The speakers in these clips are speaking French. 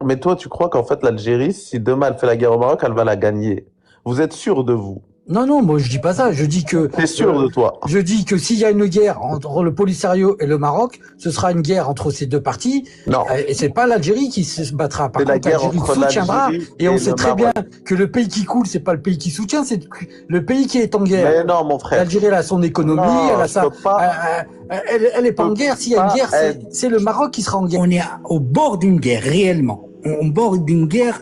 Mais toi, tu crois qu'en fait, l'Algérie, si demain elle fait la guerre au Maroc, elle va la gagner. Vous êtes sûr de vous? Non, non, moi je dis pas ça. T'es sûr de toi? Je dis que s'il y a une guerre entre le Polisario et le Maroc, ce sera une guerre entre ces deux parties. Non, Et c'est pas l'Algérie qui se battra. Par c'est la contre, guerre l'Algérie entre soutiendra. l'Algérie Et on et sait le très bien Maroc. que le pays qui coule, c'est pas le pays qui soutient, c'est le pays qui est en guerre. Mais non, mon frère. L'Algérie, elle a son économie, elle Non, a je peux pas. elle est pas en Je peux guerre. S'il y a une pas guerre, être. c'est le Maroc qui sera en guerre. On est au bord d'une guerre, réellement. Au bord d'une guerre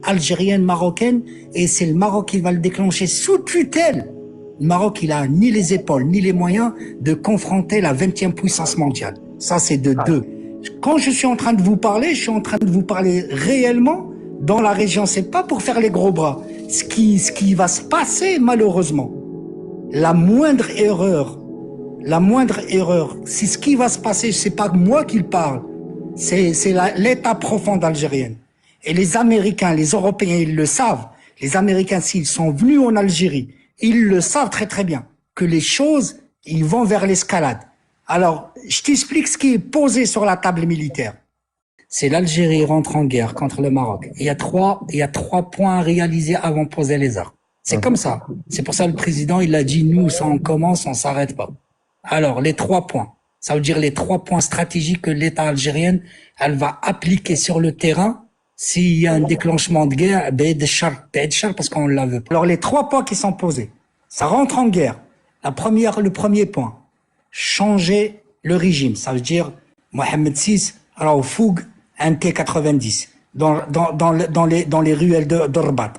algérienne-marocaine, et c'est le Maroc qui va le déclencher sous tutelle. Le Maroc, il a ni les épaules, ni les moyens de confronter la 20e puissance mondiale. Ça, c'est de deux. Quand je suis en train de vous parler, je suis en train de vous parler réellement dans la région. C'est pas pour faire les gros bras. Ce qui va se passer, malheureusement, la moindre erreur, c'est ce qui va se passer. C'est pas moi qui le parle. C'est l'état profond algérien. Et les Américains, les Européens, ils le savent. Les Américains, s'ils sont venus en Algérie, ils le savent très très bien, que les choses, ils vont vers l'escalade. Alors, je t'explique ce qui est posé sur la table militaire. C'est l'Algérie rentre en guerre contre le Maroc. Il y a trois points à réaliser avant de poser les armes. C'est comme ça. C'est pour ça que le président, il a dit, nous, ça on commence, on s'arrête pas. Alors, les 3 points. Ça veut dire les 3 points stratégiques que l'État algérien, elle va appliquer sur le terrain s'il y a un déclenchement de guerre, parce qu'on la veut pas. Alors, les 3 points qui sont posés, ça rentre en guerre. Le premier point, changer le régime. Ça veut dire, Mohamed VI, alors, fougue un T-90 dans les ruelles de Rabat.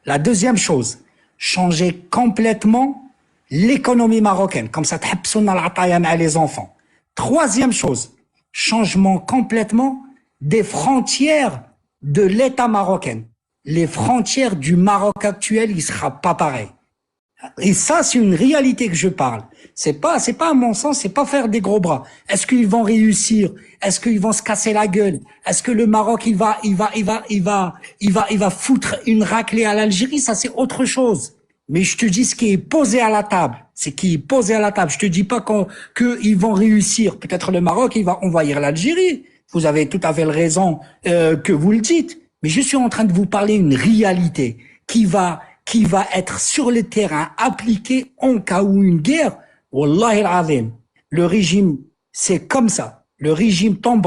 La deuxième chose, changer complètement l'économie marocaine. Comme ça, t'habsouna l'ataya à les enfants. Troisième chose, changement complètement des frontières de l'État marocain. Les frontières du Maroc actuel, il sera pas pareil. Et ça, c'est une réalité que je parle. C'est pas à mon sens, c'est pas faire des gros bras. Est-ce qu'ils vont réussir? Est-ce qu'ils vont se casser la gueule? Est-ce que le Maroc, il va foutre une raclée à l'Algérie? Ça, c'est autre chose. Mais je te dis ce qui est posé à la table. C'est qui est posé à la table. Je te dis pas qu'ils vont réussir. Peut-être le Maroc, il va envahir l'Algérie. Vous avez tout à fait raison, que vous le dites. Mais je suis en train de vous parler une réalité qui va être sur le terrain appliquée en cas où une guerre. Wallahi al-azim. Le régime, c'est comme ça. Le régime tombera.